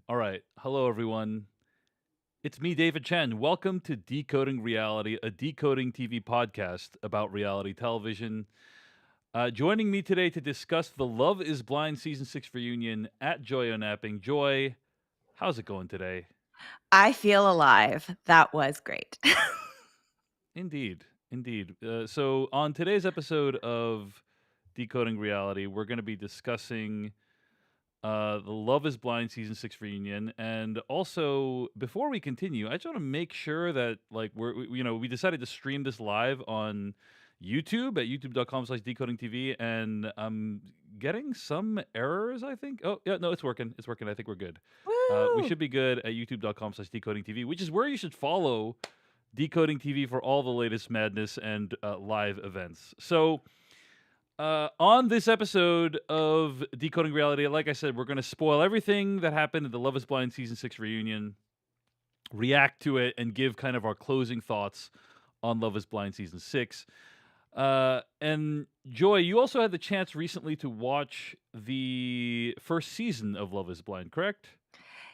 All right. Hello, everyone. It's me, David Chen. Welcome to Decoding Reality, a decoding TV podcast about reality television. Joining me today to discuss the Love is Blind Season 6 reunion at Joy O'Napping. Joy, how's it going today? I feel alive. That was great. Indeed. Indeed. So, on today's episode of Decoding Reality, we're going to be discussing the Love is Blind season 6 reunion. And also, before we continue, I just want to make sure that like we decided to stream this live on YouTube at youtube.com/decoding TV, and I'm getting some errors, I think. Oh, yeah, no, it's working. It's working. I think we're good. We Woo! should be good at youtube.com/decoding TV, which is where you should follow Decoding TV for all the latest madness and live events. So, on this episode of Decoding Reality, like I said, we're going to spoil everything that happened in the Love is Blind Season 6 reunion, react to it, and give kind of our closing thoughts on Love is Blind Season 6. And Joy, you also had the chance recently to watch the first season of Love is Blind, correct?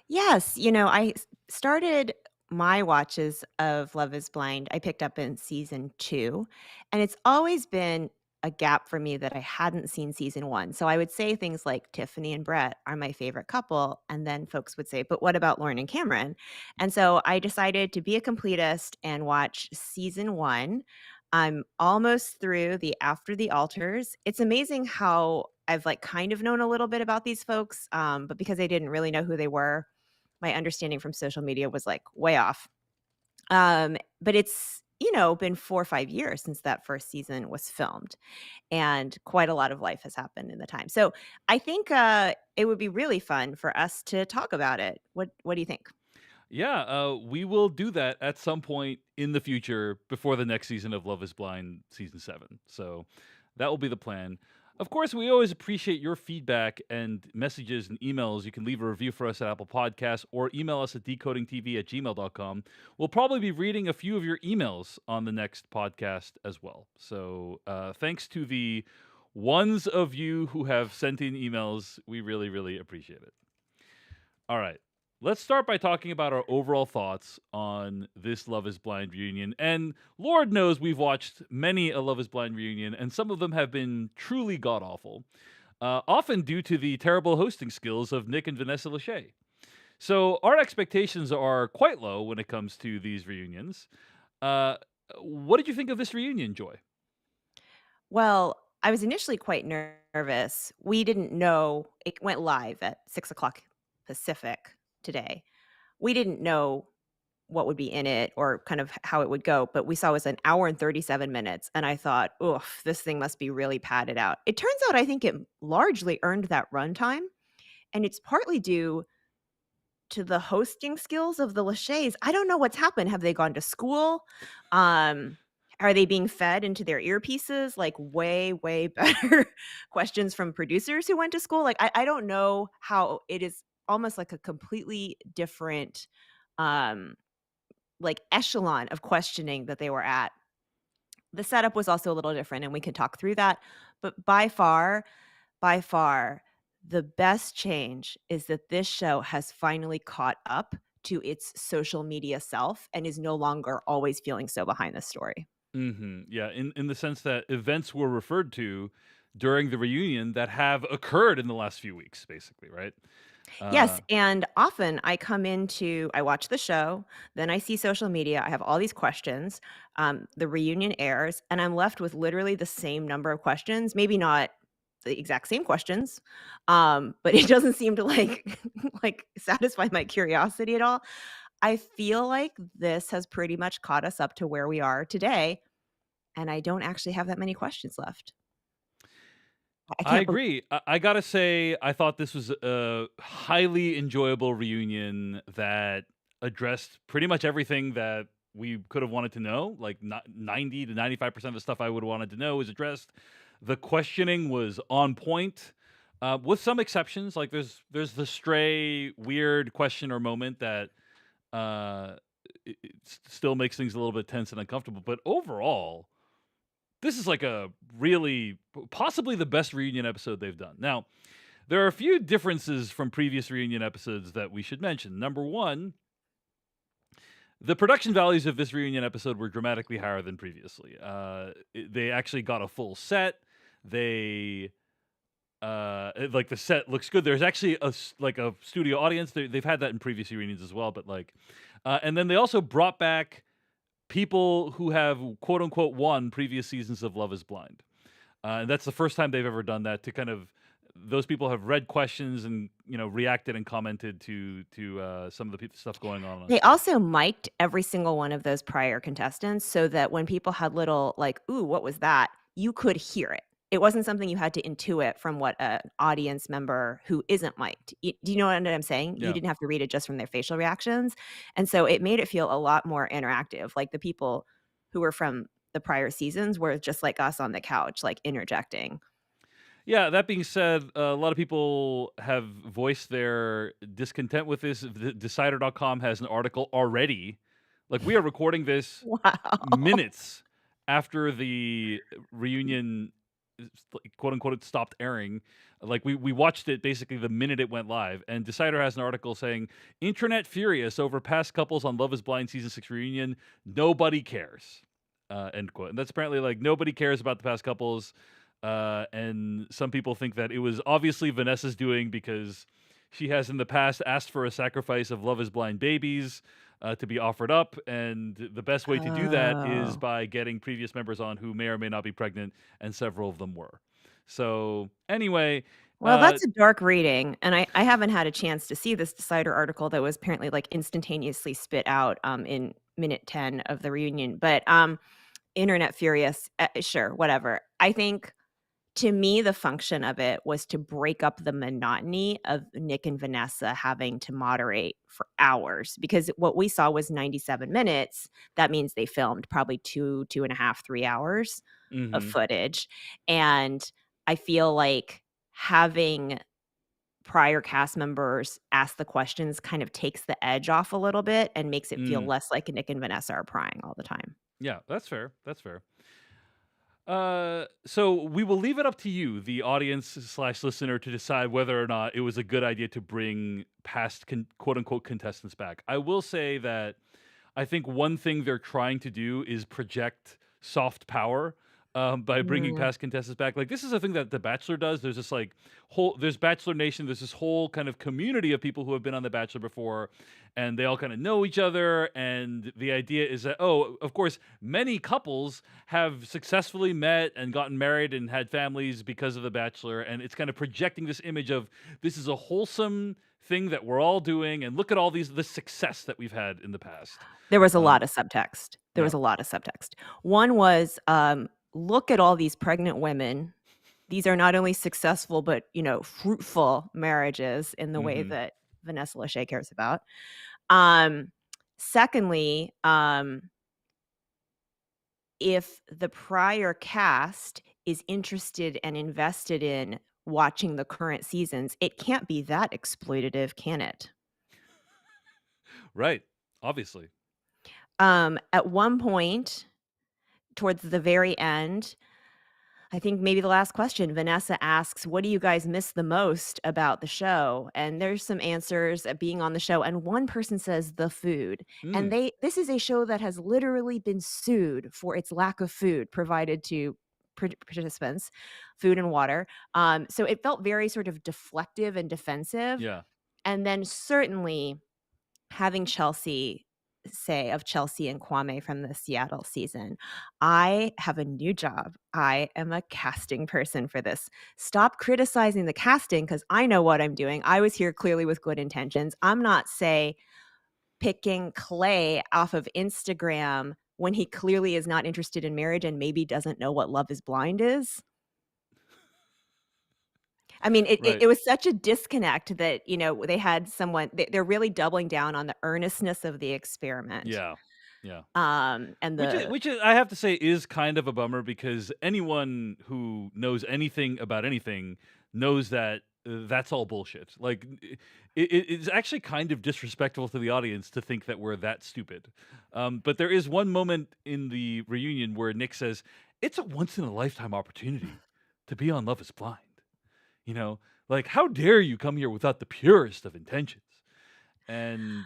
Yes, I started my watches of Love is Blind. I picked up in season 2, and it's always been a gap for me that I hadn't seen season 1. So I would say things like Tiffany and Brett are my favorite couple, and then folks would say, "But what about Lauren and Cameron?" And so I decided to be a completist and watch season 1. I'm almost through the After the Altars. It's amazing how I've like kind of known a little bit about these folks, but because I didn't really know who they were, my understanding from social media was like way off. But it's, been 4 or 5 years since that first season was filmed, and quite a lot of life has happened in the time. So I think it would be really fun for us to talk about it. What do you think? Yeah, we will do that at some point in the future before the next season of Love is Blind season 7. So that will be the plan. Of course, we always appreciate your feedback and messages and emails. You can leave a review for us at Apple Podcasts or email us at decodingtv@gmail.com. We'll probably be reading a few of your emails on the next podcast as well. So thanks to the ones of you who have sent in emails. We really, really appreciate it. All right. Let's start by talking about our overall thoughts on this Love is Blind reunion. And Lord knows we've watched many a Love is Blind reunion, and some of them have been truly god awful, often due to the terrible hosting skills of Nick and Vanessa Lachey. So our expectations are quite low when it comes to these reunions. Uh, what did you think of this reunion, Joy? Well, I was initially quite nervous. We didn't know it went live at 6 o'clock Pacific today. We didn't know what would be in it or kind of how it would go, but we saw it was an hour and 37 minutes, and I thought, "Oof, this thing must be really padded out." It turns out I think it largely earned that runtime, and it's partly due to the hosting skills of the Lachey's. I don't know what's happened. Have they gone to school? Um, are they being fed into their earpieces, like, way, way better questions from producers who went to school? Like, I don't know how it is almost like a completely different, um like, echelon of questioning that they were at. The setup was also a little different, and we can talk through that, but by far, the best change is that this show has finally caught up to its social media self and is no longer always feeling so behind the story. Yeah, in the sense that events were referred to during the reunion that have occurred in the last few weeks, basically, right? Yes, Uh, and often I watch the show, then I see social media, I have all these questions, the reunion airs, and I'm left with literally the same number of questions, maybe not the exact same questions, but it doesn't seem to, like like, satisfy my curiosity at all. I feel like this has pretty much caught us up to where we are today, and I don't actually have that many questions left. I I can't believe. agree. I gotta say, I thought this was a highly enjoyable reunion that addressed pretty much everything that we could have wanted to know. Like 90 to 95% of the stuff I would have wanted to know was addressed. The questioning was on point, with some exceptions. Like there's the stray weird question or moment that uh, still makes things a little bit tense and uncomfortable. But overall, this is like a really possibly the best reunion episode they've done. Now, There are a few differences from previous reunion episodes that we should mention. Number one, the production values of this reunion episode were dramatically higher than previously. They actually got a full set. They like the set looks good. There's actually like a studio audience. They've had that in previous reunions as well, but like, and then they also brought back people who have quote unquote won previous seasons of Love Is Blind. And that's the first time they've ever done that. To kind of those people have read questions and reacted and commented to some of the stuff going on They set. also mic'd every single one of those prior contestants so that when people had little like, "Ooh, what was that?" you could hear it. It wasn't something you had to intuit from what an audience member who isn't mic'd. Do you know what I'm saying? You Yeah. didn't have to read it just from their facial reactions, and so it made it feel a lot more interactive, like, the people who were from the prior seasons were just like us on the couch, like, interjecting. Yeah, that being said, a lot of people have voiced their discontent with this. Decider.com has an article already. Like, we are recording this Wow. minutes after the reunion, like, quote unquote, it stopped airing. Like, we watched it basically the minute it went live. And Decider has an article saying, Internet furious over past couples on Love is Blind season 6 reunion. Nobody cares. End quote. And that's apparently like nobody cares about the past couples. And some people think that it was obviously Vanessa's doing because she has in the past asked for a sacrifice of Love is Blind babies to be offered up. And the best way to do that is Oh. by getting previous members on who may or may not be pregnant, and several of them were. So, anyway, Well, uh, that's a dark reading, and I haven't had a chance to see this Decider article that was apparently, like, instantaneously spit out, in minute 10 of the reunion, but, internet furious, sure, whatever. I think, to me, the function of it was to break up the monotony of Nick and Vanessa having to moderate for hours, because what we saw was 97 minutes. That means they filmed probably 2.5, 3 hours of mhm. footage, and I feel like having prior cast members ask the questions kind of takes the edge off a little bit and makes it feel Mm, less like Nick and Vanessa are prying all the time. yeah, that's fair. That's fair. So we will leave it up to you, the audience slash listener, to decide whether or not it was a good idea to bring past quote unquote contestants back. I will say that I think one thing they're trying to do is project soft power by bringing Mm. past contestants back. Like, this is a thing that The Bachelor does. There's this like there's Bachelor Nation. There's this whole kind of community of people who have been on The Bachelor before, and they all kind of know each other. And the idea is that, oh, of course, many couples have successfully met and gotten married and had families because of The Bachelor, and it's kind of projecting this image of this is a wholesome thing that we're all doing, and look at all the success that we've had in the past. There was a Um, lot of subtext. There yeah. was a lot of subtext. One was, look at all these pregnant women. These are not only successful, but, fruitful marriages in the way Hmm. that Vanessa Lachey cares about. Um, Secondly, if the prior cast is interested and invested in watching the current seasons, it can't be that exploitative, can it? Right. Obviously. At one point, towards the very end, I think maybe the last question, Vanessa asks, "What do you guys miss the most about the show?" And there's some answers at being on the show, and one person says, "The food." And Mm, this is a show that has literally been sued for its lack of food provided to participants, food and water. So it felt very sort of deflective and defensive. yeah. And then certainly having Chelsea and Kwame from the Seattle season, "I have a new job. I am a casting person for this. Stop criticizing the casting because I know what I'm doing. I was here clearly with good intentions. I'm not, say, picking Clay off of Instagram when he clearly is not interested in marriage and maybe doesn't know what Love is Blind is." I mean, it Right. was such a disconnect that, they had someone they're really doubling down on the earnestness of the experiment, Yeah. Yeah. and Which is, I have to say, is kind of a bummer, because anyone who knows anything about anything knows that that's all bullshit. Like, it's actually kind of disrespectful to the audience to think that we're that stupid. But there is one moment in the reunion where Nick says, "It's a once in a lifetime opportunity to be on Love Is Blind." You know, Like, how dare you come here without the purest of intentions? And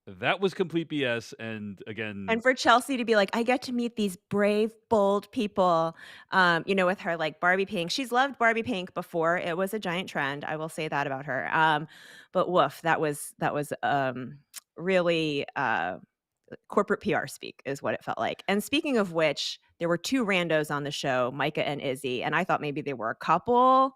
that was complete BS. And And again, for Chelsea to be like, "I get to meet these brave, bold people," with her, like, Barbie pink. She's loved Barbie pink before, it was a giant trend, I will say that about her, but woof, that was really, corporate PR speak is what it felt like. And speaking of which, there were 2 randos on the show, Micah and Izzy, and I thought maybe they were a couple.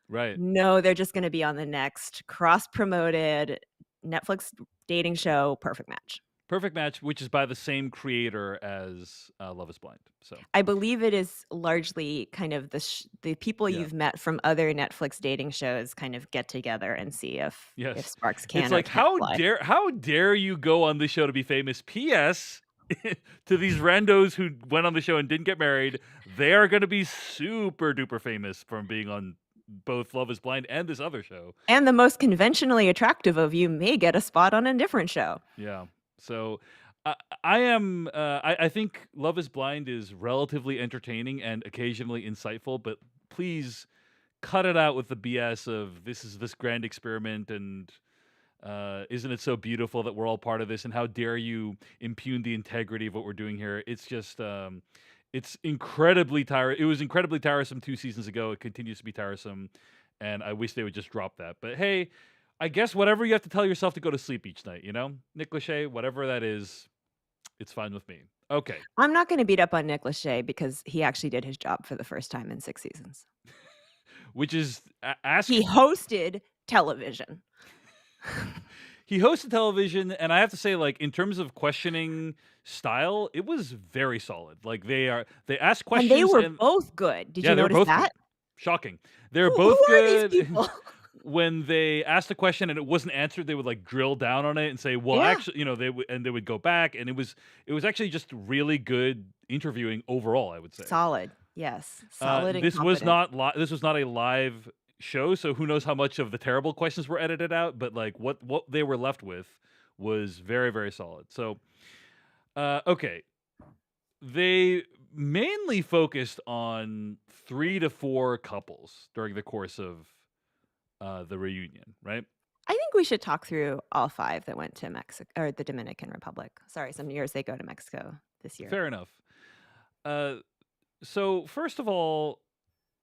right. No, they're just gonna be on the next cross-promoted Netflix dating show, Perfect Match. Perfect Match, which is by the same creator as Love is Blind. So, I believe it is largely kind of the people yeah. you've met from other Netflix dating shows kind of get together and see if Yes. sparks It's can or like, can't fly. how dare you go on this show to be famous? P.S. to these randos who went on the show and didn't get married, they are going to be super duper famous from being on both Love is Blind and this other show. And the most conventionally attractive of you may get a spot on a different show. Yeah. So I, I am. I think Love Is Blind is relatively entertaining and occasionally insightful, but please cut it out with the BS of this is this grand experiment and isn't it so beautiful that we're all part of this and how dare you impugn the integrity of what we're doing here? It's just it's incredibly tiring. It was incredibly tiresome 2 seasons ago. It continues to be tiresome, and I wish they would just drop that. But hey, I guess whatever you have to tell yourself to go to sleep each night, Nick Lachey, whatever that is, it's fine with me. Okay, I'm not gonna beat up on Nick Lachey because he actually did his job for the first time in 6 seasons. which is ask He hosted television. he hosted television, and I have to say, like in terms of questioning style, it was very solid. Like they ask And they questions were and both good. Did yeah, you they were notice both good. that? Shocking. They're Who both are these good. people? When they asked a question and it wasn't answered, they would like drill down on it and say, "Well, Yeah. actually, they would go back, and it was actually just really good interviewing overall, I would say. Solid. Yes. Solid and This was competent. not this was not a live show, so who knows how much of the terrible questions were edited out, but like what they were left with was very very solid. So, okay, they mainly focused on 3 to 4 couples during the course of the reunion, right? I think we should talk through all 5 that went to Mexico or the Dominican Republic. Sorry, some years they go to Mexico this year. Fair enough. Uh, so first of all,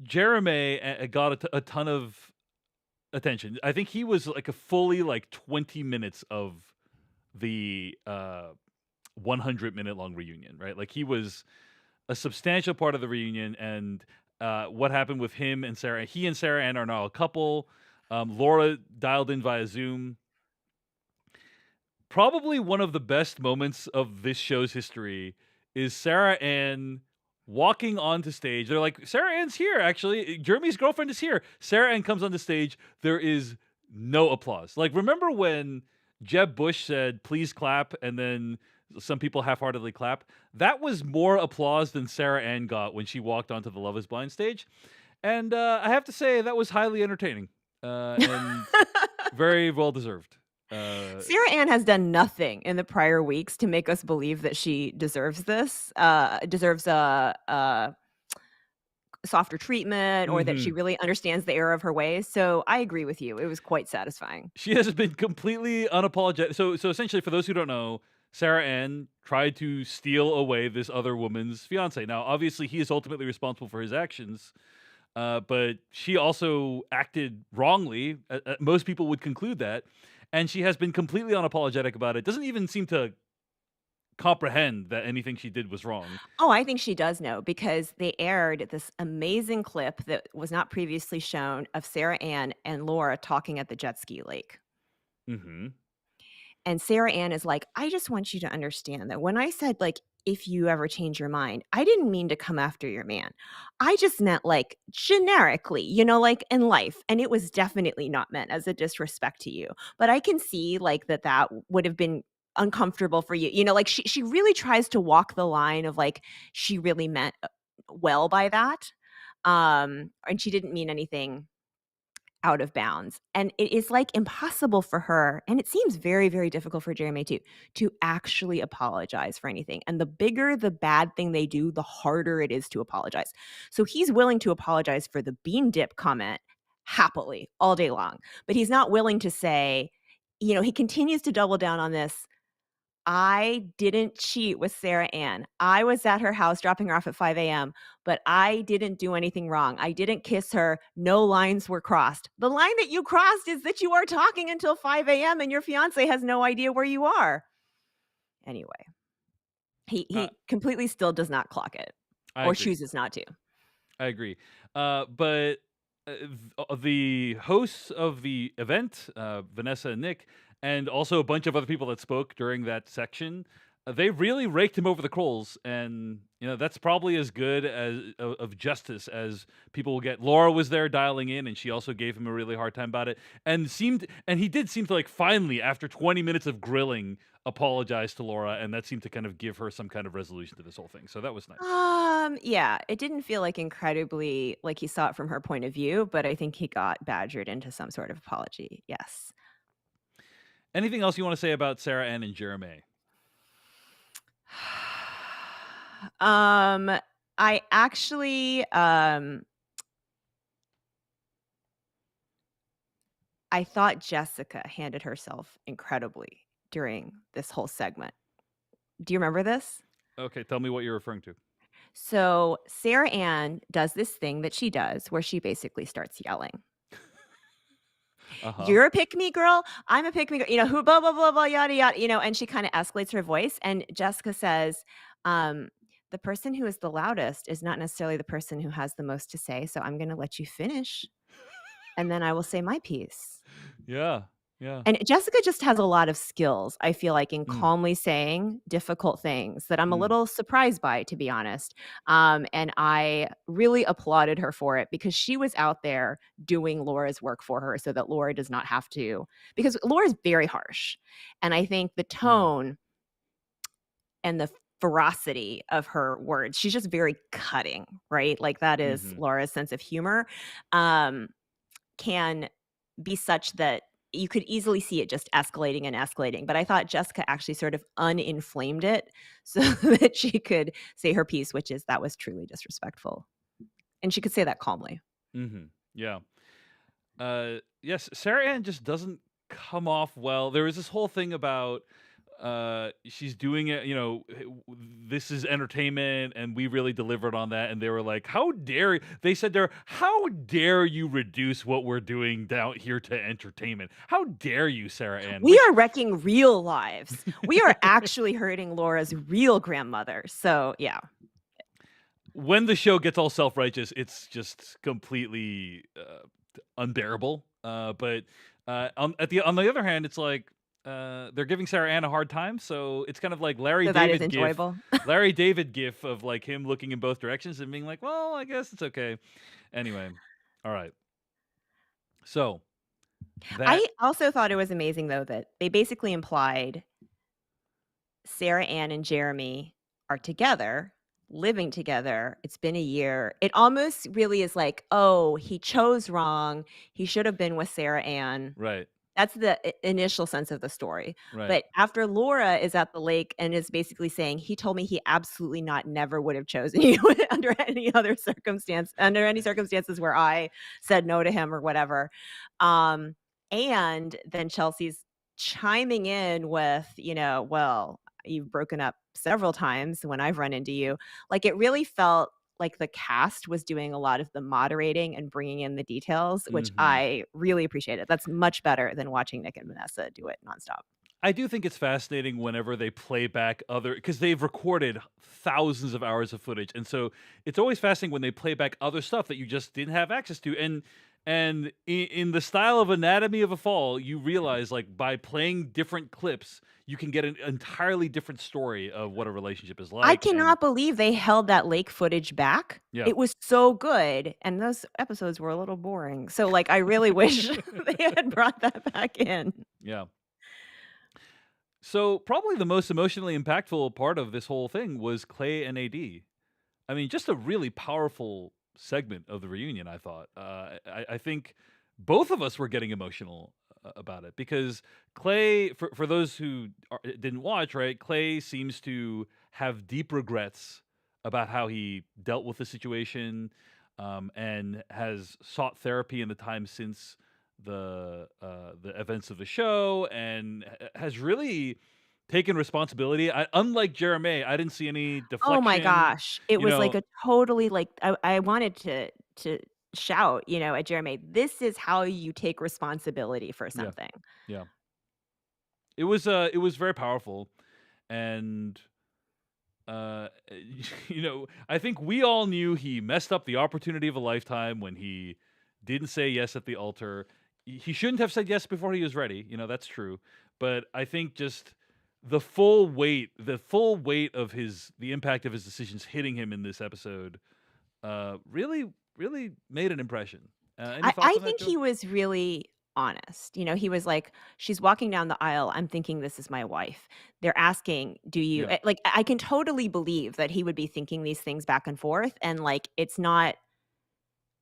Jeremy got a ton of attention. I think he was like a fully like 20 minutes of the 100-minute long reunion, right? Like he was a substantial part of the reunion, and what happened with him and Sarah. He and Sarah Ann are now a couple. Laura dialed in via Zoom. Probably one of the best moments of this show's history is Sarah Ann walking onto stage. They're like, Sarah Ann's here, actually. Jeremy's girlfriend is here. Sarah Ann comes on the stage. There is no applause. Like, remember when Jeb Bush said, please clap, and then some people half-heartedly clap? That was more applause than Sarah Ann got when she walked onto the Love is Blind stage. And I have to say, that was highly entertaining and very well-deserved. Sarah Ann has done nothing in the prior weeks to make us believe that she deserves this, deserves a softer treatment or that she mhm. really understands the error of her ways. So I agree with you. It was quite satisfying. She has been completely unapologetic. So essentially, for those who don't know, Sarah Ann tried to steal away this other woman's fiance. Now, obviously, he is ultimately responsible for his actions, but she also acted wrongly. Most people would conclude that, and she has been completely unapologetic about it. Doesn't even seem to comprehend that anything she did was wrong. Oh, I think she does know because they aired this amazing clip that was not previously shown of Sarah Ann and Laura talking at the jet ski lake. Hmm. And Sarah Ann is like, "I just want you to understand that when I said, like, if you ever change your mind, I didn't mean to come after your man. I just meant, like, generically, like, in life, and it was definitely not meant as a disrespect to you. But I can see, like, that would have been uncomfortable for you." Like, she really tries to walk the line of, like, she really meant, well by that, and she didn't mean anything out of bounds. And it is, like, impossible for her, and it seems very, very difficult for Jeremy too, to actually apologize for anything. And the bigger the bad thing they do, the harder it is to apologize. So he's willing to apologize for the bean dip comment happily all day long. But he's not willing to say, he continues to double down on this. I didn't cheat with Sarah Ann. I was at her house dropping her off at 5 a.m., but I didn't do anything wrong. I didn't kiss her. No lines were crossed. The line that you crossed is that you are talking until 5 a.m. and your fiance has no idea where you are. Anyway, he Uh, he completely still does not clock it I or agree. chooses not to. I agree. But the hosts of the event, Vanessa and Nick, and also a bunch of other people that spoke during that section, they really raked him over the coals, and that's probably as good as of justice as people will get. Laura was there dialing in, and she also gave him a really hard time about it, and he did seem to like finally, after 20 minutes of grilling, apologize to Laura, and that seemed to kind of give her some kind of resolution to this whole thing. So that was nice. Yeah, it didn't feel like incredibly like he saw it from her point of view, but I think he got badgered into some sort of apology. Yes. Anything else you want to say about Sarah Ann and Jeremy? Um, I actually, I thought Jessica handled herself incredibly during this whole segment. Do you remember this? Okay, tell me what you're referring to. So, Sarah Ann does this thing that she does where she basically starts yelling. Uh-huh. "You're a pick me girl, I'm a pick me girl," who blah, blah, blah, blah, yada, yada, and she kinda escalates her voice, and Jessica says, "The person who is the loudest is not necessarily the person who has the most to say, so I'm gonna let you finish, and then I will say my piece." Yeah. Yeah. And Jessica just has a lot of skills, I feel like, in Mm, calmly saying difficult things that I'm a mm, little surprised by, to be honest. And I really applauded her for it because she was out there doing Laura's work for her so that Laura does not have to, because Laura's very harsh. And I think the mm, tone and the ferocity of her words, she's just very cutting, right? Like that is mhm, Laura's sense of humor. Um, can be such that you could easily see it just escalating and escalating, but I thought Jessica actually sort of uninflamed it so that she could say her piece, which is that was truly disrespectful, and she could say that calmly. mhm. Yeah. Yes, Sarah Ann just doesn't come off well. There was this whole thing about she's doing it, this is entertainment and we really delivered on that, and they were like, "How dare," they said there, "How dare you reduce what we're doing down here to entertainment? How dare you, Sarah Ann?" We Which are wrecking real lives. We are actually hurting Laura's real grandmother, so yeah. when the show gets all self-righteous, it's just completely unbearable. But on the other hand, it's like they're giving Sarah Ann a hard time, so it's kind of like So that is enjoyable. Larry David gif of like him looking in both directions and being like, "Well, I guess it's okay." Anyway, all right. So that I also thought it was amazing, though, that they basically implied Sarah Ann and Jeremy are together, living together. It's been a year. It almost really is like, "Oh, he chose wrong. He should have been with Sarah Ann." right, That's the initial sense of the story. right, But after Laura is at the lake and is basically saying, "He told me he absolutely not never would have chosen you under any other circumstance under any circumstances where I said no to him," or whatever. Um, and then Chelsea's chiming in with, "Well, you've broken up several times when I've run into you." Like, it really felt like the cast was doing a lot of the moderating and bringing in the details, which hmm. I really appreciated. That's much better than watching Nick and Vanessa do it nonstop. I do think it's fascinating whenever they play back other, because they've recorded thousands of hours of footage, and so it's always fascinating when they play back other stuff that you just didn't have access to. And in the style of Anatomy of a Fall, you realize like by playing different clips, you can get an entirely different story of what a relationship is I like. And cannot believe they held that lake footage back. yeah, It was so good, and those episodes were a little boring. So, like, I really wish they had brought that back in. yeah. So probably the most emotionally impactful part of this whole thing was Clay and AD. I mean, just a really powerful segment of the reunion, I thought. I think both of us were getting emotional about it because Clay, for those who didn't watch, right, Clay seems to have deep regrets about how he dealt with the situation. and has sought therapy in the time since the events of the show, and has really taken responsibility. Unlike Jeremy, I didn't see any Oh my deflection. gosh. It You was like know, a totally like I wanted to shout, at Jeremy, "This is how you take responsibility for yeah, something." yeah. It was very powerful, and uh, I think we all knew he messed up the opportunity of a lifetime when he didn't say yes at the altar. He shouldn't have said yes before he was ready. That's true. But I think just the full weight of the impact of his decisions hitting him in this episode, really, really made an impression. Any thoughts I on that, think Joe? he was really honest. He was like, "She's walking down the aisle, I'm thinking this is my wife." They're asking, "Do you" Yeah. like, I can totally believe that he would be thinking these things back and forth, and, like, it's not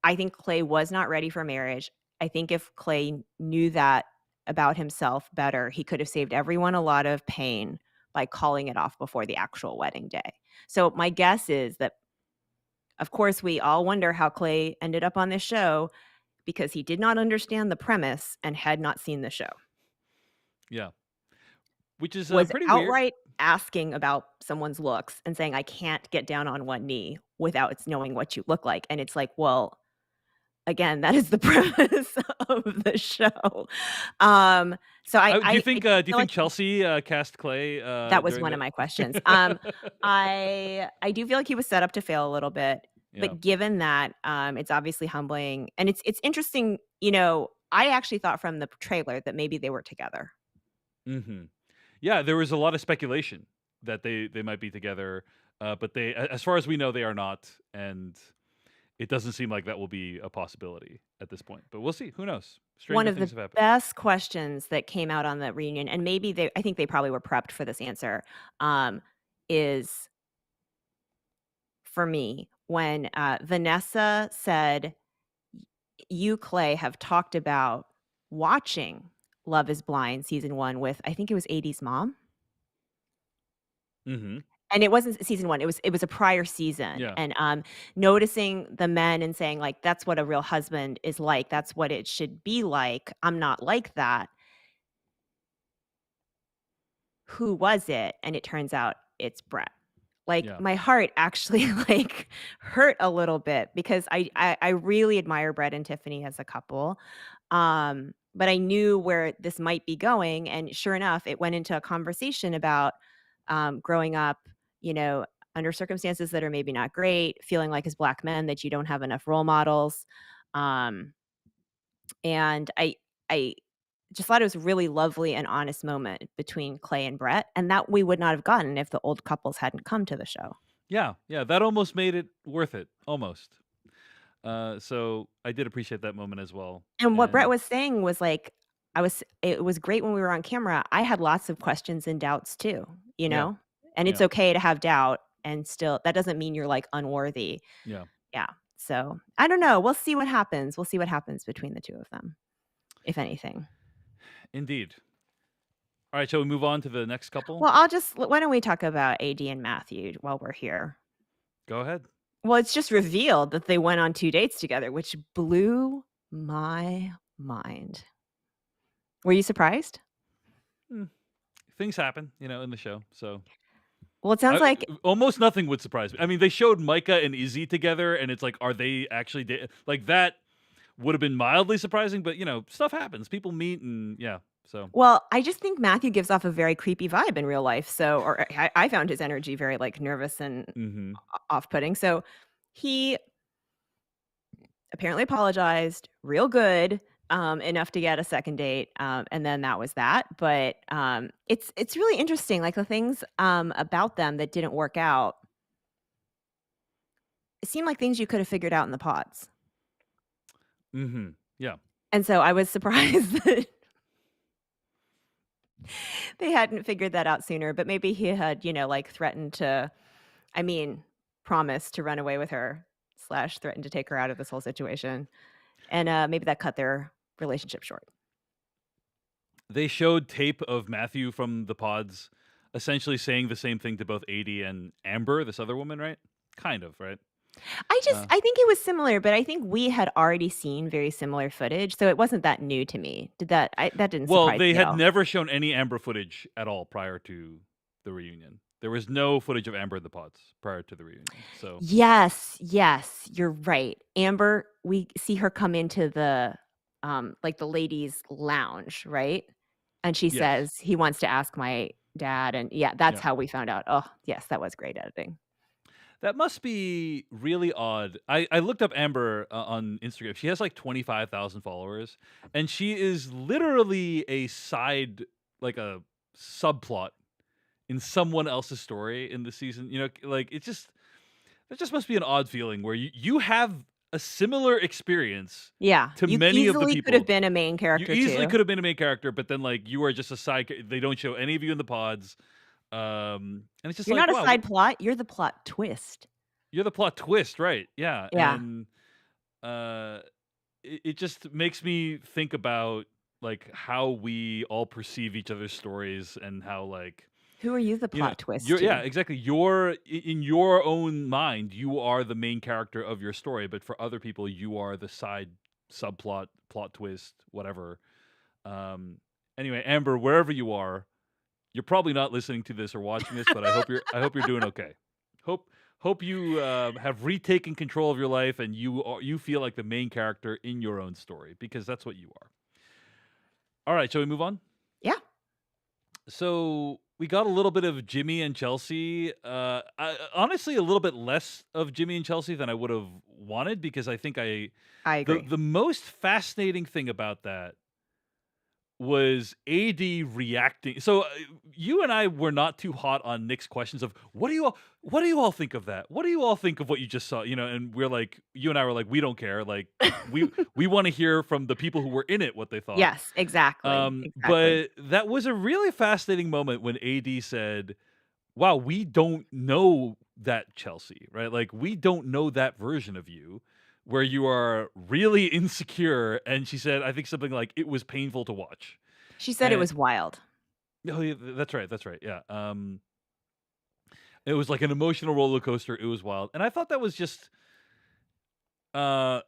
I think Clay was not ready for marriage. I think if Clay knew that about himself better, he could have saved everyone a lot of pain by calling it off before the actual wedding day. So my guess is that, of course, we all wonder how Clay ended up on this show because he did not understand the premise and had not seen the show. Yeah. Which is Was pretty weird. outright asking about someone's looks and saying, "I can't get down on one knee without knowing what you look like." And it's like, well, again, that is the premise of the show. Um, so I Do you I I think? do Do you feel think like Chelsea cast Clay that was during one of the? my questions. I do feel like he was set up to fail a little bit, Yeah. but given that, it's obviously humbling and it's interesting, I actually thought from the trailer that maybe they were together. Hmm. Yeah, there was a lot of speculation that they might be together, but as far as we know, they are not, and it doesn't seem like that will be a possibility at this point. But we'll see. Who knows? One Stranger of things the have happened. best questions that came out on the reunion, and maybe I think they probably were prepped for this answer, is for me when, Vanessa said, "You, Clay, have talked about watching Love Is Blind season 1 with" I think it was Adie's mom? Hmm. And it wasn't season 1, it was a prior season, Yeah. and, noticing the men and saying, like, "That's what a real husband is like, that's what it should be like, I'm not like that. Who was it?" And it turns out it's Brett. Like, Yeah. my heart actually, like, hurt a little bit because I really admire Brett and Tiffany as a couple, but I knew where this might be going, and sure enough, it went into a conversation about, growing up, you know, under circumstances that are maybe not great, feeling like as Black men that you don't have enough role models, um, and I just thought it was a really lovely and honest moment between Clay and Brett, and that we would not have gotten if the old couples hadn't come to the show. Yeah. Yeah. That almost made it worth it. Almost. So I did appreciate that moment as well. And what Brett And was saying was like, it was great when we were on camera. I had lots of questions and doubts too, you yeah. know? And it's Yeah. okay to have doubt and still that doesn't mean you're, like, unworthy. Yeah. Yeah. So, I don't know. We'll see what happens. We'll see what happens between the 2 of them, if anything. Indeed. All right. Shall we move on to the next couple? Well, I'll just why don't we talk about AD and Matthew while we're here? Go ahead. Well, it's just revealed that they went on 2 dates together, which blew my mind. Were you surprised? Hmm. Things happen, in the show. So Well, it sounds like almost nothing would surprise me. I mean, they showed Micah and Izzy together, and it's like, are they actually like that? Would have been mildly surprising, but stuff happens. People meet, and yeah. So, well, I just think Matthew gives off a very creepy vibe in real life, so or I found his energy very, like, nervous and hmm. off-putting, so he apparently apologized real good, enough to get a second date, and then that was that, but, it's really interesting, like, the things, about them that didn't work out, it seemed like things you could have figured out in the pods, Hmm. Yeah. and so I was surprised that they hadn't figured that out sooner, but maybe he had, like, threatened to I mean, promised to run away with her slash threatened to take her out of this whole situation, and, maybe that cut their relationship short. They showed tape of Matthew from the pods, essentially saying the same thing to both AD and Amber, this other woman, right? Kind of, right? Uh, I think it was similar, but I think we had already seen very similar footage, so it wasn't that new to me. That didn't well, surprise they me at had all. never shown any Amber footage at all prior to the reunion. There was no footage of Amber in the pods prior to the reunion. So Yes, yes, you're right. Amber, we see her come into the, like, the ladies' lounge, right? And she yes, says, "He wants to ask my dad," and yeah, that's yeah. how we found out. Oh, yes, that was great editing. That must be really odd. I looked up Amber on Instagram. She has like 25,000 followers, and she is literally a side, like a subplot in someone else's story in the season. Like it just must be an odd feeling where you have a similar experience Yeah, to you many of the easily could have people. been a main You character easily too. could have been a main character, but then like you are just a they don't show any of you in the pods. And it's just You're like, not a wow, side plot, you're the plot twist. you're the plot twist, right? Yeah, Yeah. and uh, it just makes me think about like how we all perceive each other's stories and how like Who are you the plot twist you're yeah, to? exactly. You're in your own mind, you are the main character of your story, but for other people, you are the side subplot, plot twist, whatever. Um, anyway, Amber, wherever you are, you're probably not listening to this or watching this, but I hope you're doing okay. Hope hope you have retaken control of your life and you feel like the main character in your own story because that's what you are. All right, shall we move on? Yeah, So we got a little bit of Jimmy and Chelsea. Honestly, a little bit less of Jimmy and Chelsea than I would have wanted because I think I agree. the most fascinating thing about that was AD reacting. So you and I were not too hot on Nick's questions of what do you all think of that? What do you all think of what you just saw? And we're like you and I were like we don't care. Like we want to hear from the people who were in it what they thought. Yes, exactly, exactly. But that was a really fascinating moment when AD said, "Wow, we don't know that Chelsea, right? Like we don't know that version of you where you are really insecure." And she said, I think something like it was painful to watch. She said it And was wild. oh, yeah, that's right, that's right. Yeah. It was like an emotional roller coaster. It was wild. And I thought that was just uh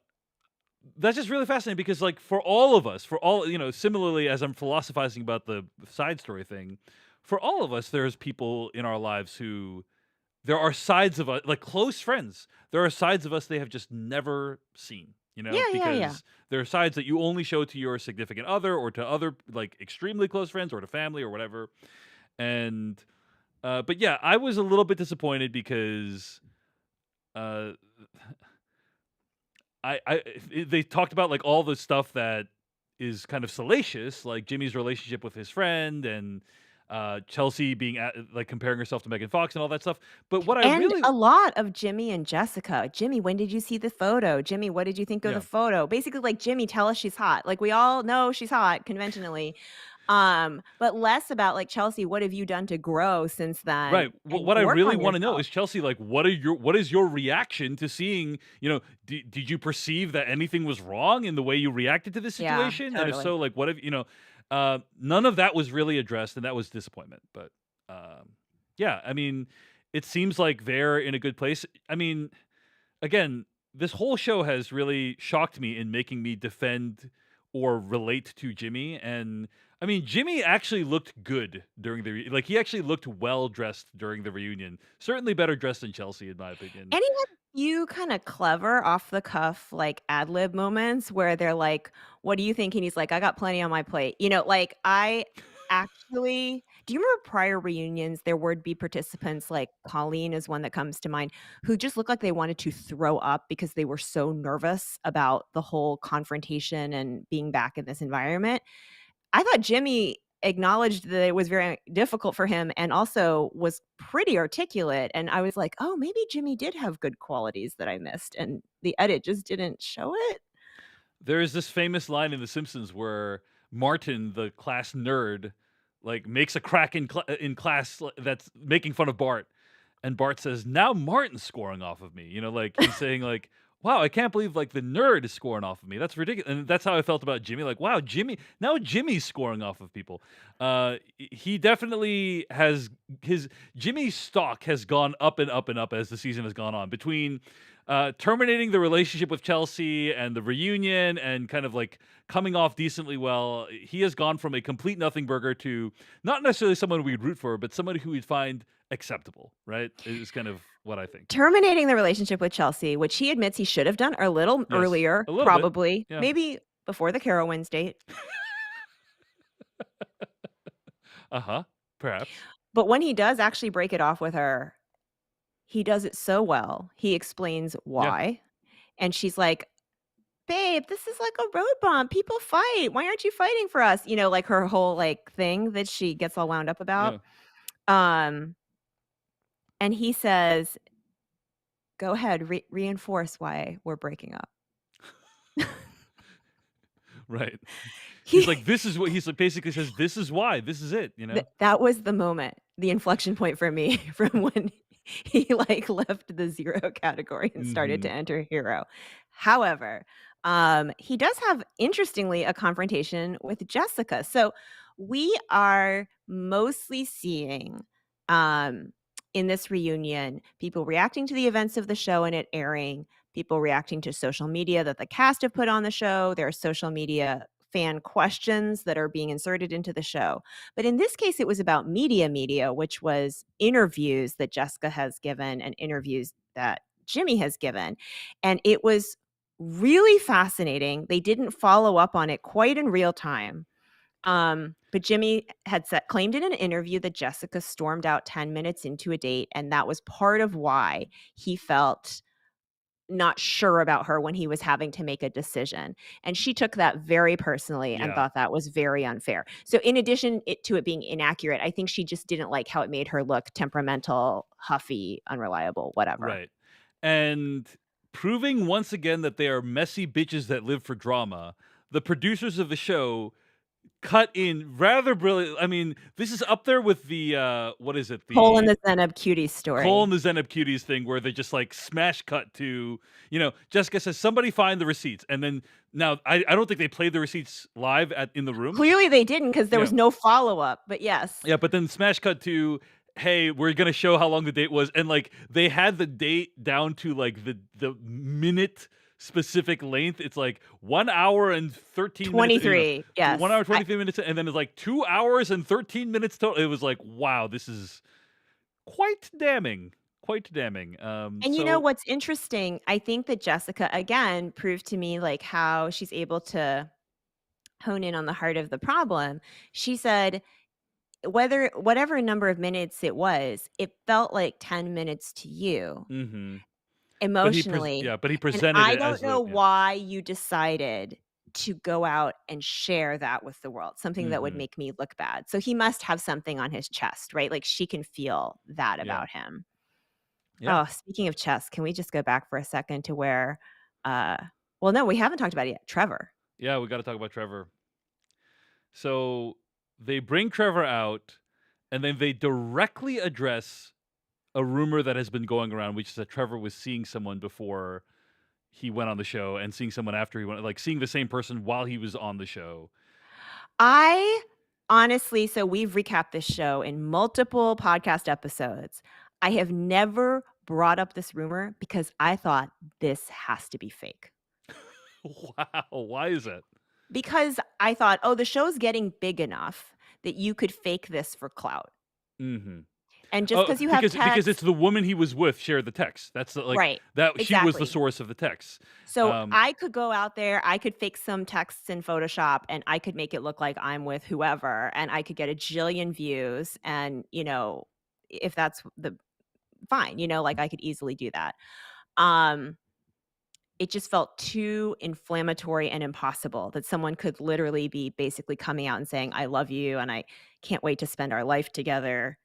that's just really fascinating because like for all of us, for all similarly as I'm philosophizing about the side story thing, for all of us, there's people in our lives who there are sides of us, like close friends. There are sides of us they have just never seen, Yeah, yeah, yeah. because there are sides that you only show to your significant other or to other like extremely close friends or to family or whatever. And but yeah, I was a little bit disappointed because uh they talked about like all the stuff that is kind of salacious, like Jimmy's relationship with his friend and Chelsea being like comparing herself to Megan Fox and all that stuff. But what I And really a lot of Jimmy and Jessica. "Jimmy, when did you see the photo? Jimmy, what did you think of the yeah. photo?" Basically, like, "Jimmy, tell us she's hot." Like, we all know she's hot conventionally, but less about, like, "Chelsea, what have you done to grow since Right. then and What I work really on want to know yourself?" is Chelsea. Like, what is your reaction to seeing? Did you perceive that anything was wrong in the way you reacted to this Yeah, situation? And if totally. so, like, what have none of that was really addressed, and that was disappointment. But yeah, I mean, it seems like they're in a good place. I mean, again, this whole show has really shocked me in making me defend or relate to Jimmy. And I mean, Jimmy actually looked good during like he actually looked well dressed during the reunion. Certainly better dressed than Chelsea, in my opinion. And he had a few kinda clever off the cuff, like, ad lib moments where they're like, "What do you think?" And he's like, "I got plenty on my plate." Like, I actually do you remember prior reunions, there would be participants, like, Colleen is one that comes to mind, who just looked like they wanted to throw up because they were so nervous about the whole confrontation and being back in this environment. I thought Jimmy acknowledged that it was very difficult for him and also was pretty articulate, and I was like, "Oh, maybe Jimmy did have good qualities that I missed, and the edit just didn't show it?" There is this famous line in The Simpsons where Martin, the class nerd, like makes a crack in class that's making fun of Bart, and Bart says, "Now Martin's scoring off of me." Like he's saying like, "Wow, I can't believe like the nerd is scoring off of me. That's ridiculous." And that's how I felt about Jimmy. Like, wow, Jimmy's scoring off of people. He definitely has his Jimmy's stock has gone up and up and up as the season has gone on. Between terminating the relationship with Chelsea and the reunion and kind of like coming off decently well. He has gone from a complete nothing burger to not necessarily someone we'd root for, but somebody who we'd find acceptable, right? Is kind of what I think. Terminating the relationship with Chelsea, which he admits he should have done a little Yes. earlier, A little bit. probably, Yeah. maybe before the Carowinds date. Uh-huh. Perhaps. But when he does actually break it off with her, he does it so well. He explains Yeah. why, and she's like, "Babe, this is like a road bump. People fight. Why aren't you fighting for us?" You know, like her whole like thing that she gets all wound up about. Yeah. Um, and he says, "Go ahead, reinforce why we're breaking up." Right. He's He like, this is what he's like basically says, this is why. This is it, you know? that was the moment, the inflection point for me from when he, like, left the 0 category and started to Mhm. enter hero. However, he does have, interestingly, a confrontation with Jessica. So, we are mostly seeing, um, in this reunion, people reacting to the events of the show and it airing, people reacting to social media that the cast have put on the show. There are social media fan questions that are being inserted into the show. But in this case, it was about media, which was interviews that Jessica has given and interviews that Jimmy has given. And it was really fascinating. They didn't follow up on it quite in real time. But Jimmy had claimed in an interview that Jessica stormed out 10 minutes into a date. And that was part of why he felt not sure about her when he was having to make a decision, and she took that very personally and Yeah. thought that was very unfair. So in addition to it being inaccurate, I think she just didn't like how it made her look temperamental, huffy, unreliable, whatever. Right. And proving once again that they are messy bitches that live for drama, the producers of the show cut in rather brilliant. I mean, this is up there with the what is it? Cole and The the Zenab cutie Cole and story. the Zenab Cuties thing where they just like smash cut to, Jessica says, somebody find the receipts. And then now I don't think they played the receipts live in the room. Clearly they didn't because there Yeah. was no follow-up, but yes. Yeah, but then smash cut to, hey, we're gonna show how long the date was, and like they had the date down to like the minute specific length. It's like 1 hour and 13 minutes. 23, yes. 1 hour 23 minutes, and then it's like 2 hours and 13 minutes total. It was like, wow, this is quite damning. Quite damning. And you know So what's interesting? I think that Jessica, again, proved to me, like, how she's able to hone in on the heart of the problem. She said, whatever number of minutes it was, it felt like 10 minutes to you mhm. emotionally, But he and presented I it don't as know the yeah. why you decided to go out and share that with the world, something that would Mhm. make me look bad. So he must have something on his chest, right? Like, she can feel that Yeah. about him. Yeah. Oh, speaking of chess, can we just go back for a second to where, uh well, no, we haven't talked about it yet. Trevor. Yeah, we gotta talk about Trevor. So they bring Trevor out, and then they directly address a rumor that has been going around, which is that Trevor was seeing someone before he went on the show and seeing someone after he went, like seeing the same person while he was on the show. I honestly, so we've recapped this show in multiple podcast episodes. I have never brought up this rumor because I thought this has to be fake. Wow, why is that? Because I thought, "Oh, the show's getting big enough that you could fake this for clout." Hmm. And just Oh, because you have because it's text. the woman he was with shared the text. That's the, like Right. that she was the Exactly. source of the text. So Um, I could go out there, I could fix some texts in Photoshop and I could make it look like I'm with whoever and I could get a jillion views and, if that's the fine, like I could easily do that. Um it just felt too inflammatory and impossible that someone could literally be basically coming out and saying I love you and I can't wait to spend our life together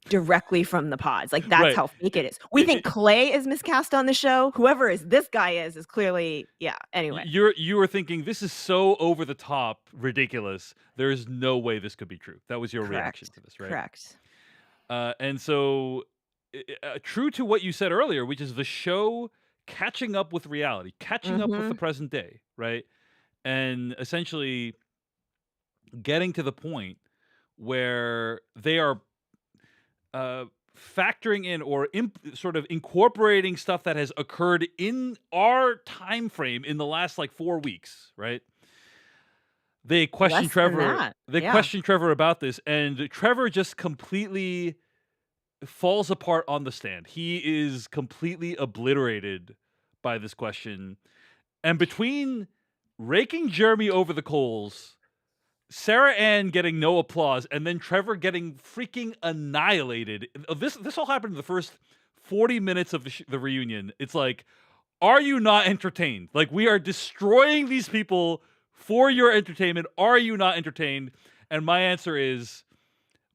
directly from the pods. Like, that's right. how fake it It, is. We think it, Clay is miscast on the show. Whoever is this guy is clearly, yeah, anyway. you were thinking this is so over the top ridiculous. There is no way this could be true. That was your reaction Correct. to this, right? Correct. And so, true to what you said earlier, which is the show catching up with reality, catching up with the Mhm. present day, right? And essentially getting to the point where they are factoring in or sort of incorporating stuff that has occurred in our time frame in the last like 4 weeks, right? They question Less than Trevor that. they Yeah. question Trevor about this, and Trevor just completely falls apart on the stand. He is completely obliterated by this question. And between raking Jeremy over the coals, Sarah Ann getting no applause, and then Trevor getting freaking annihilated. This all happened in the first 40 minutes of the reunion. It's like, are you not entertained? Like, we are destroying these people for your entertainment. Are you not entertained? And my answer is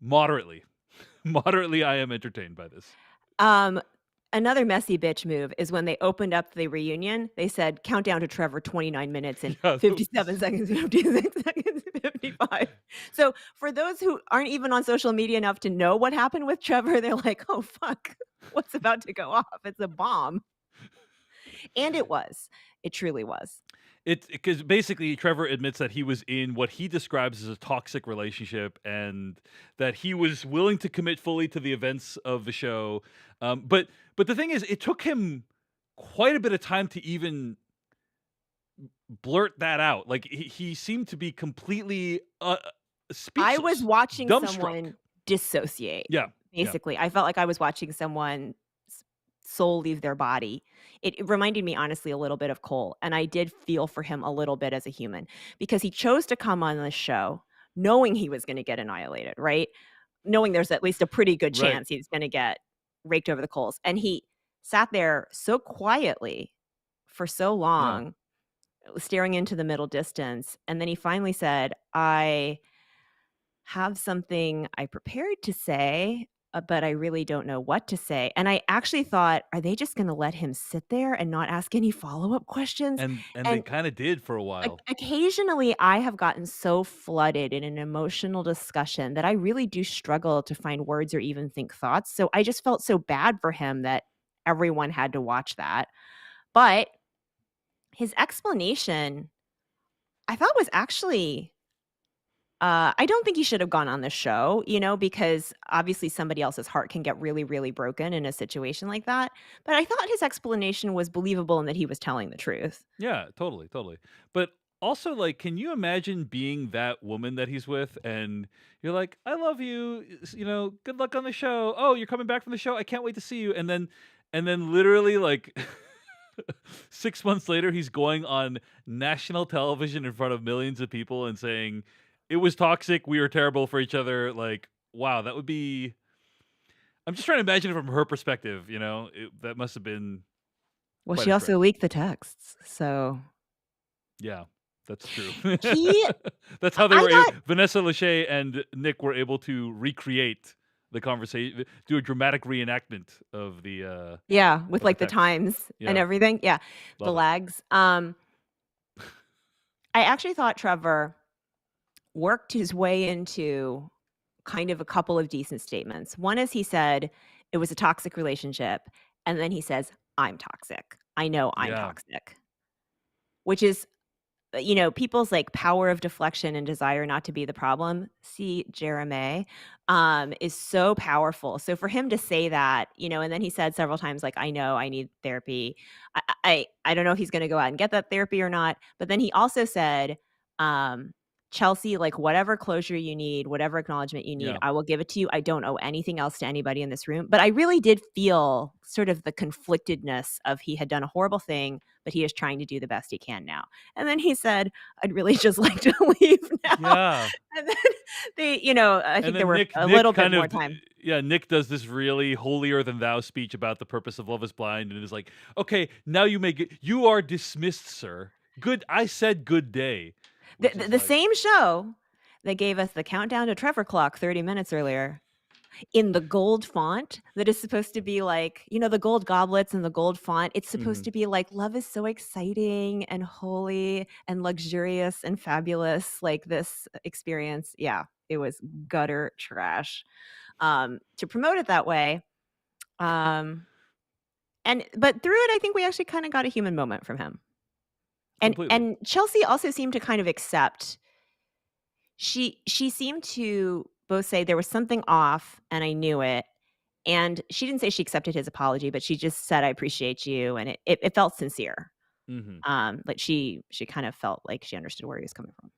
moderately. Moderately, I am entertained by this. Um, Another messy bitch move is when they opened up the reunion, they said, "Countdown to Trevor, 29 minutes and Yeah, 57 seconds, 56 seconds, 55." So, for those who aren't even on social media enough to know what happened with Trevor, they're like, "Oh, fuck. What's about to go off? It's a bomb." And it was. It truly was. it's because basically Trevor admits that he was in what he describes as a toxic relationship and that he was willing to commit fully to the events of the show. But the thing is, it took him quite a bit of time to even blurt that out. Like he seemed to be completely I was speechless, watching dumbstruck. someone dissociate, Yeah, yeah, basically. I felt like I was watching someone soul leave their body. It reminded me honestly a little bit of Cole, and I did feel for him a little bit as a human because he chose to come on this show knowing he was gonna get annihilated, right? Knowing there's at least a pretty good right. chance he's gonna get raked over the coals, and he sat there so quietly for so Yeah, long, staring into the middle distance, and then he finally said, "I have something I prepared to say, but I really don't know what to say." And I actually thought, are they just going to let him sit there and not ask any follow-up questions? and they And kind of did for a while. occasionally I have gotten so flooded in an emotional discussion that I really do struggle to find words or even think thoughts. So I just felt so bad for him that everyone had to watch that. But his explanation I thought was actually I don't think he should have gone on the show, because obviously somebody else's heart can get really, really broken in a situation like that. But I thought his explanation was believable and that he was telling the truth. Yeah, totally, totally. But also, like, can you imagine being that woman that he's with, and you're like, "I love you, good luck on the show. Oh, you're coming back from the show. I can't wait to see you." And then, literally, like, 6 months later, he's going on national television in front of millions of people and saying, "It was toxic. We were terrible for each other." Like, wow, that would be. I'm just trying to imagine it from her perspective. That must have been Well, quite she a also trip. leaked the texts. So Yeah, that's true. he That's how they I were got Vanessa Lachey and Nick were able to recreate the conversation, do a dramatic reenactment of yeah, with the like the text. times and Yeah, everything. Yeah, the love it. lags. I actually thought Trevor worked his way into kind of a couple of decent statements. One is he said it was a toxic relationship, and then he says, "I'm toxic. I know I'm Yeah, toxic," which is, people's like power of deflection and desire not to be the problem. See Jeremy, is so powerful. So for him to say that, and then he said several times, like, "I know I need therapy." I don't know if he's going to go out and get that therapy or not. But then he also said, um, "Chelsea, like whatever closure you need, whatever acknowledgement you need, yeah. I will give it to you. I don't owe anything else to anybody in this room." But I really did feel sort of the conflictedness of he had done a horrible thing, but he is trying to do the best he can now. And then he said, "I'd really just like to leave now." Yeah. And then I And think there then were Nick a Nick little bit kind more of time. yeah, Nick does this really holier than thou speech about the purpose of Love is Blind and is like, "Okay, now you are dismissed, sir. Good, I said good day." The Which the is the like, same show that gave us the countdown to Trevor clock 30 minutes earlier in the gold font that is supposed to be like, the gold goblets and the gold font. It's supposed mhm. to be like, love is so exciting and holy and luxurious and fabulous, like this experience. Yeah, it was gutter trash. To promote it that way. Um, but through it, I think we actually kind of got a human moment from him. And Completely. and Chelsea also seemed to kind of accept. She seemed to both say there was something off and I knew it, And she didn't say she accepted his apology, but she just said, "I appreciate you," and it felt sincere. Hmm. Like she kind of felt like she understood where he was coming from.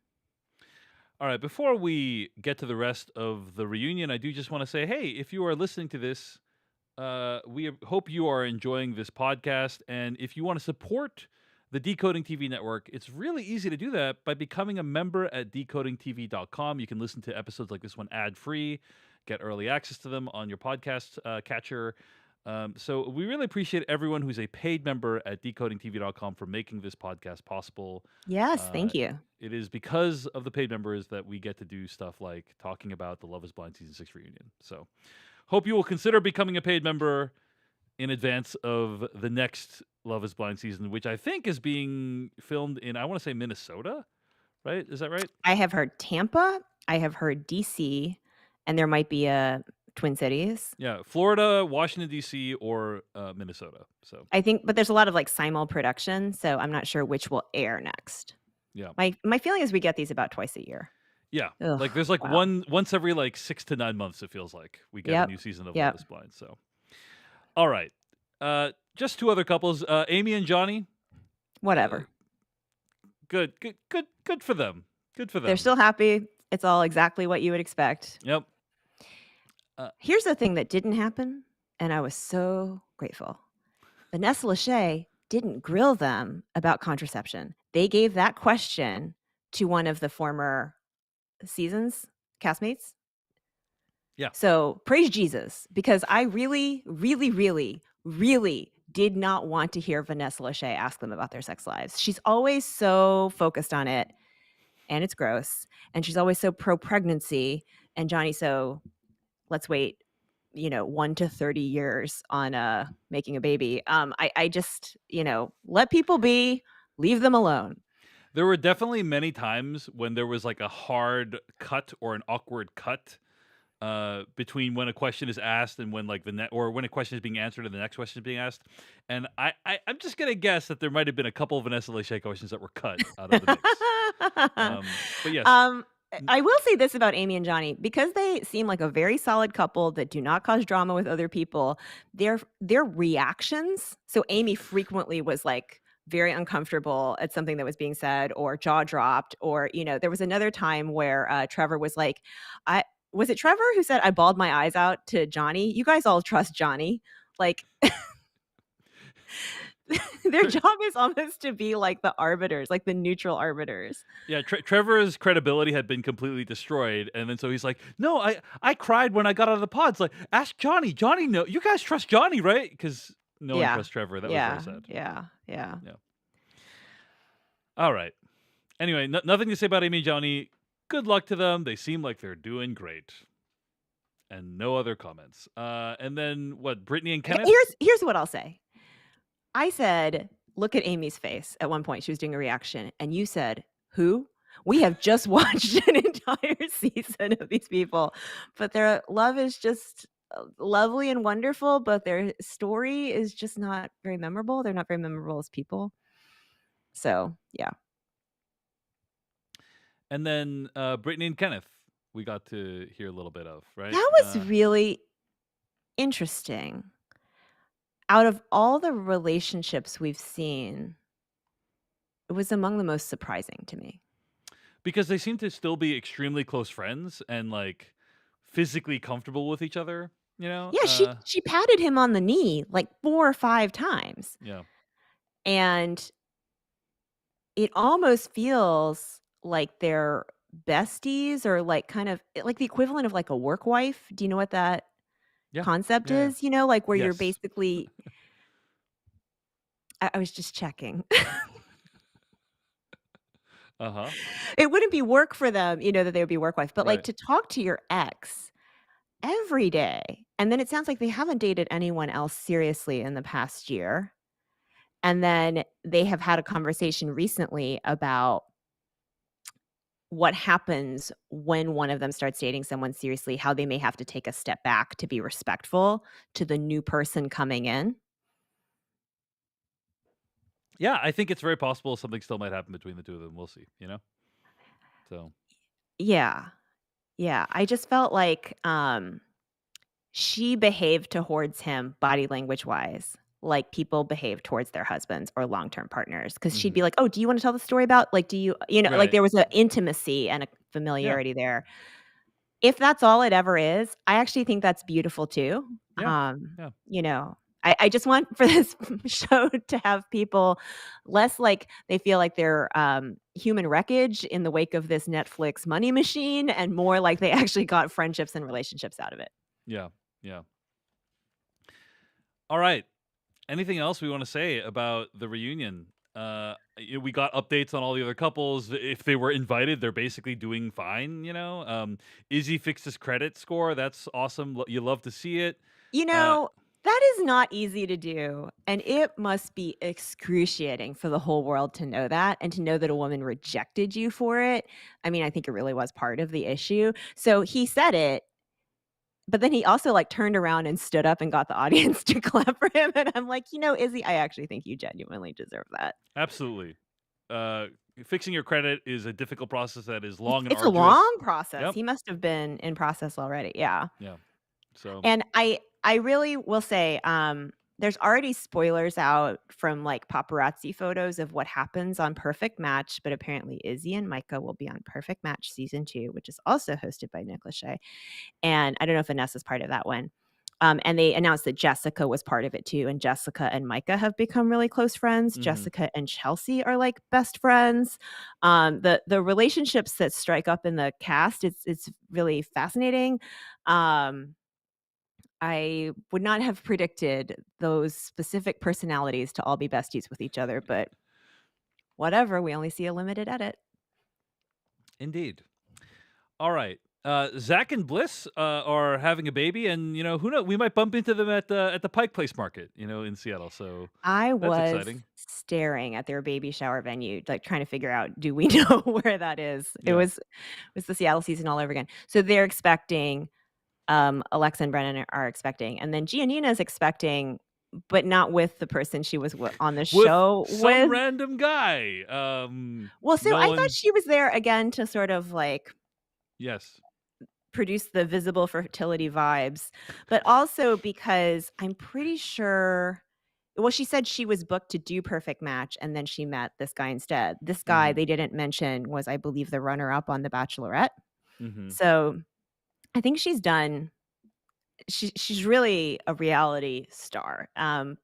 All right, before we get to the rest of the reunion, I do just want to say, hey, if you are listening to this, we hope you are enjoying this podcast. And if you want to support the Decoding TV network, it's really easy to do that by becoming a member at decodingtv.com. You can listen to episodes like this one ad free, get early access to them on your podcast catcher. So we really appreciate everyone who's a paid member at decodingtv.com for making this podcast possible. Yes, Uh, thank you. it is because of the paid members that we get to do stuff like talking about the Love is Blind season 6 reunion. So hope you will consider becoming a paid member in advance of the next Love is Blind season, which I think is being filmed in, I want to say, Minnesota, right? Is that right? I have heard Tampa, I have heard DC, and there might be a Twin Cities. Yeah, Florida, Washington, D.C., or Minnesota. So, I think, but there's a lot of like simul production, so I'm not sure which will air next. yeah. My feeling is we get these about twice a year. Yeah. Ugh, Like there's like wow. once every like 6 to 9 months, it feels like we get a Yep. new season of Love Yep. is Blind. So, all right. Just two other couples, Amy and Johnny. Uh, Whatever. good for them. Good for They're them. still happy. It's all exactly what you would expect. Yep. Uh, Here's the thing that didn't happen, and I was so grateful. Vanessa Lachey didn't grill them about contraception. They gave that question to one of the former seasons castmates. yeah. So praise Jesus, because I really, really, really, really did not want to hear Vanessa Lachey ask them about their sex lives. She's always so focused on it, and it's gross. And she's always so pro pregnancy. And Johnny, so let's wait, 1 to 30 years on making a baby. I just, let people be, leave them alone. There were definitely many times when there was like a hard cut or an awkward cut between when a question is asked and when like or when a question is being answered and the next question is being asked. And I'm just gonna guess that there might have been a couple of Vanessa Lachey questions that were cut out of the mix. But yes. um, I will say this about Amy and Johnny, because they seem like a very solid couple that do not cause drama with other people. Their reactions. So Amy frequently was like very uncomfortable at something that was being said, or jaw dropped, or there was another time where Trevor was like, "I was it Trevor who said I bawled my eyes out to Johnny? You guys all trust Johnny, like." Their job is almost to be like the arbiters, like the neutral arbiters. Yeah, Trevor's credibility had been completely destroyed, and then so he's like, "No, I cried when I got out of the pods. Like, ask Johnny. Johnny, no, you guys trust Johnny, right? Because no one Yeah. trusts Trevor. That was very Yeah. sad. Yeah. Yeah. Yeah. All right. Anyway, nothing to say about Amy and Johnny. Good luck to them. They seem like they're doing great. And no other comments. And then what? Brittany and Kenneth. Here's what I'll say. I said, "Look at Amy's face." At one point, she was doing a reaction, and you said, "Who?" We have just watched an entire season of these people, but their love is just lovely and wonderful, but their story is just not very memorable. They're not very memorable as people. So, yeah. And then Brittany and Kenneth. We got to hear a little bit of, right? That was really interesting. Out of all the relationships we've seen, it was among the most surprising to me. Because they seem to still be extremely close friends and like physically comfortable with each other. You know? Yeah, she patted him on the knee like 4 or 5 times, Yeah. and it almost feels like they're besties, or like kind of like the equivalent of like a work wife. Do you know what that Yeah. concept Yeah. is? Like where you're Yes. basically I was just checking. Uh huh. It wouldn't be work for them, that they would be work wife, but like Right. to talk to your ex every day. And then it sounds like they haven't dated anyone else seriously in the past year. And then they have had a conversation recently about what happens when one of them starts dating someone seriously, how they may have to take a step back to be respectful to the new person coming in. Yeah, I think it's very possible something still might happen between the two of them. We'll see. You know. So Yeah. Yeah. I just felt like she behaved towards him body language wise like people behave towards their husbands or long-term partners, because she'd Mhm. be like, "Oh, do you wanna tell the story about, like, do you," like, Right. there was a intimacy and a Yeah. familiarity there. If that's all it ever is, I actually think that's beautiful too. Yeah. Yeah. You know, I just want for this show to have people less like they feel like they're, human wreckage in the wake of this Netflix money machine, and more like they actually got friendships and relationships out of it. Yeah. Yeah. All right. Anything else we want to say about the reunion? We got updates on all the other couples. If they were invited, they're basically doing fine. Izzy fixed his credit score. That's awesome. You love to see it. You Uh, know, that is not easy to do, and it must be excruciating for the whole world to know that, and to know that a woman rejected you for it. I mean, I think it really was part of the issue. So he said it, but then he also, like, turned around and stood up and got the audience to clap for him, and I'm like, "You know, Izzy, I actually think you genuinely deserve that." Absolutely. Uh, Fixing your credit is a difficult process that is It's long and it's a arduous. long process. Yep. He must have been in process already, yeah. Yeah. So. And I really will say, there's already spoilers out from, like, paparazzi photos of what happens on Perfect Match, but apparently Izzy and Micah will be on Perfect Match season 2, which is also hosted by Nick Lachey, and I don't know if Vanessa's part of that one. And they announced that Jessica was part of it too, and Jessica and Micah have become really close friends. Mhm. Jessica and Chelsea are, like, best friends. The relationships that strike up in the cast, it's really fascinating. Um I would not have predicted those specific personalities to all be besties with each other, but whatever, we only see a limited edit. Indeed. All right. Zach and Bliss are having a baby, and who knows? We might bump into them at the Pike Place Market, in Seattle. So I that's was exciting. staring at their baby shower venue, like, trying to figure out, do we know where that is? Yeah. It was the Seattle season all over again. So they're expecting, Alexa and Brennan are expecting, and then Giannina's expecting, but not with the person she was on the With show some with. random guy. Well, so No I thought one. she was there again to sort of, like, Yes. produce the visible fertility vibes, but also because I'm pretty sure, well, she said she was booked to do Perfect Match, and then she met this guy instead. This guy Hmm. they didn't mention was, I believe, the runner-up on The Bachelorette. Hmm. So, I think she's really a reality star,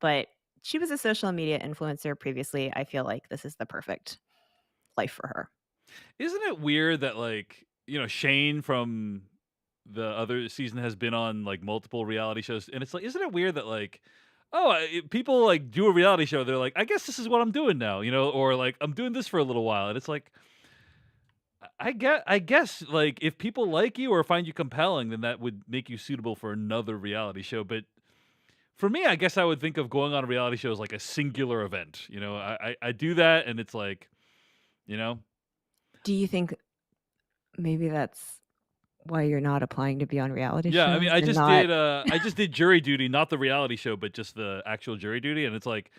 but she was a social media influencer previously. I feel like this is the perfect life for her. Isn't it weird that Shane from the other season has been on like multiple reality shows, and it's like, isn't it weird that people like do a reality show, they're like, I guess this is what I'm doing now, or like I'm doing this for a little while, and it's like, I guess like if people like you or find you compelling, then that would make you suitable for another reality show. But for me, I guess I would think of going on a reality show as like a singular event. I do that, and it's like, you know, Do you think maybe that's why you're not applying to be on reality yeah. I mean, shows? You're not. I just did jury duty, not the reality show, but just the actual jury duty, and it's like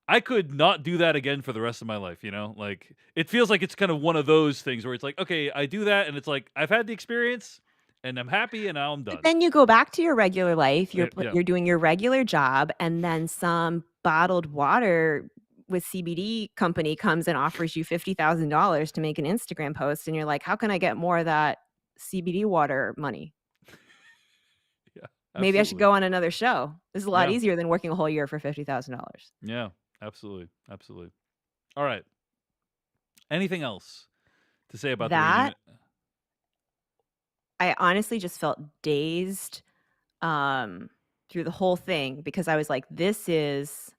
I could not do that again for the rest of my life. Like it feels like it's kind of one of those things where it's like, okay, I do that, and it's like I've had the experience, and I'm happy, and now I'm But done. then you go back to your regular life, Yeah. you're doing your regular job, and then some bottled water with CBD company comes and offers you $50,000 to make an Instagram post, and you're like, "How can I get more of that CBD water money? Yeah, Maybe I should absolutely. go on another show." This is a lot Yeah. easier than working a whole year for $50,000. Yeah, absolutely, absolutely. All right. Anything else to say about the That reunion? I honestly just felt dazed, through the whole thing because I was like, "This is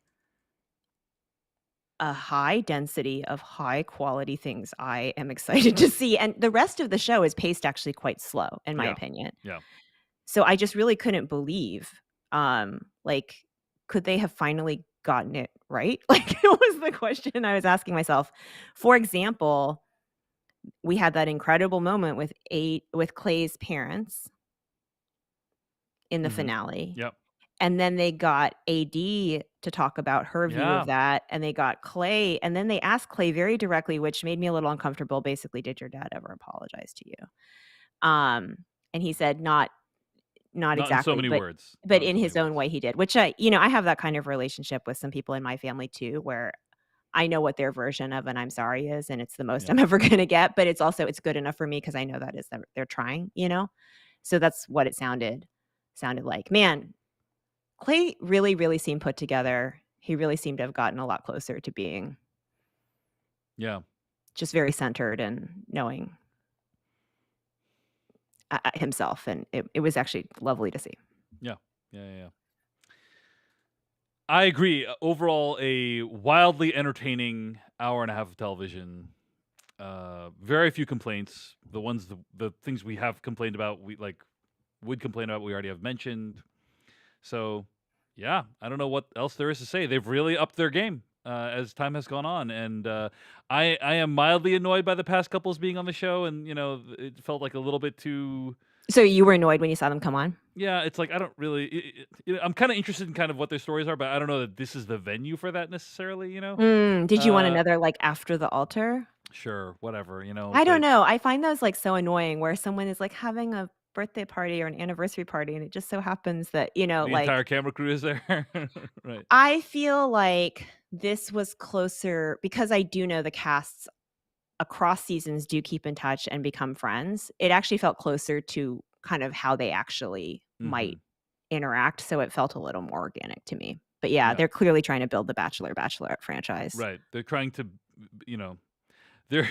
a high density of high quality things I am excited to see," and the rest of the show is paced actually quite slow, in my Yeah, opinion. yeah. So I just really couldn't believe, like, could they have finally gotten it right? Like, it was the question I was asking myself. For example, we had that incredible moment with Clay's parents in the Hmm. finale. Yep. And then they got AD to talk about her view of Yeah. that, and they got Clay, and then they asked Clay very directly, which made me a little uncomfortable, basically, "Did your dad ever apologize to you?" Um, and he said, not Not in so exactly, many but words. but Not in in so many his own words. way he did, which I have that kind of relationship with some people in my family too, where I know what their version of an "I'm sorry" is, and it's the most Yeah. I'm ever gonna get, but it's good enough for me because I know that is they're trying, you know? So that's what it sounded like. Man, Clay really, really seemed put together. He really seemed to have gotten a lot closer to being Yeah. just very centered and knowing, himself, and it was actually lovely to see. Yeah. Yeah. Yeah. Yeah. I agree. Overall, a wildly entertaining hour and a half of television. Very few complaints. The things we have complained about, we like would complain about. We already have mentioned. So, yeah, I don't know what else there is to say. They've really upped their game as time has gone on, and I am mildly annoyed by the past couples being on the show, and it felt like a little bit too. So you were annoyed when you saw them come on? Yeah, it's like I don't really. I'm kind of interested in kind of what their stories are, but I don't know that this is the venue for that necessarily. Did you want Uh, another, like, after the altar? sure, whatever. I don't But know, I find those, like, so annoying where someone is, like, having a birthday party or an anniversary party, and it just so happens that, the entire camera crew is there, right? I feel like this was closer because I do know the casts across seasons do keep in touch and become friends. It actually felt closer to kind of how they actually Hmm. might interact, so it felt a little more organic to me. But yeah, Yeah, they're clearly trying to build the Bachelor/Bachelorette franchise. right. They're trying to, you know, they're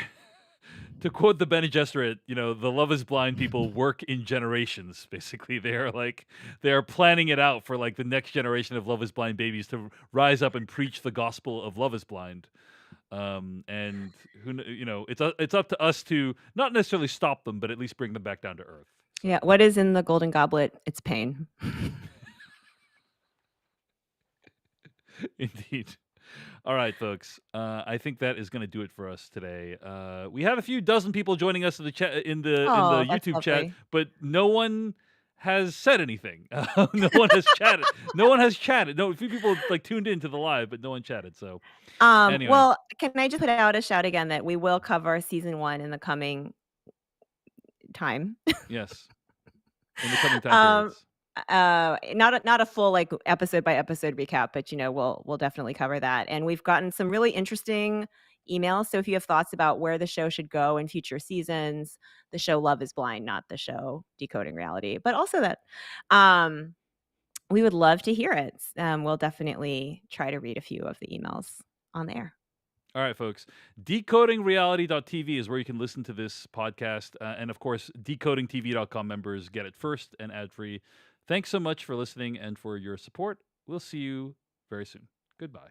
to quote the Bene Gesserit, the Love Is Blind people work in generations. Basically, they are planning it out for like the next generation of Love Is Blind babies to rise up and preach the gospel of Love Is Blind. And it's up to us to not necessarily stop them, but at least bring them back down to earth. So, Yeah, what is in the golden goblet? It's pain. indeed. All right, folks. I think that is going to do it for us today. We had a few dozen people joining us in the chat in the Oh, that's YouTube chat, lovely. but no one has said anything. No one has chatted. No one has chatted. No, a few people like tuned into the live, but no one chatted. So anyway, Well, can I just put out a shout again that we will cover season 1 in the coming time? yes, in the coming time Um, periods. not a full, like, episode by episode recap, but, we'll definitely cover that, and we've gotten some really interesting emails, so if you have thoughts about where the show should go in future seasons, the show Love Is Blind, not the show Decoding Reality, but also that, um, we would love to hear it. We'll definitely try to read a few of the emails on the air. All right, folks. Decodingreality.tv is where you can listen to this podcast. And of course, decodingtv.com members get it first and ad free. Thanks so much for listening and for your support. We'll see you very soon. Goodbye.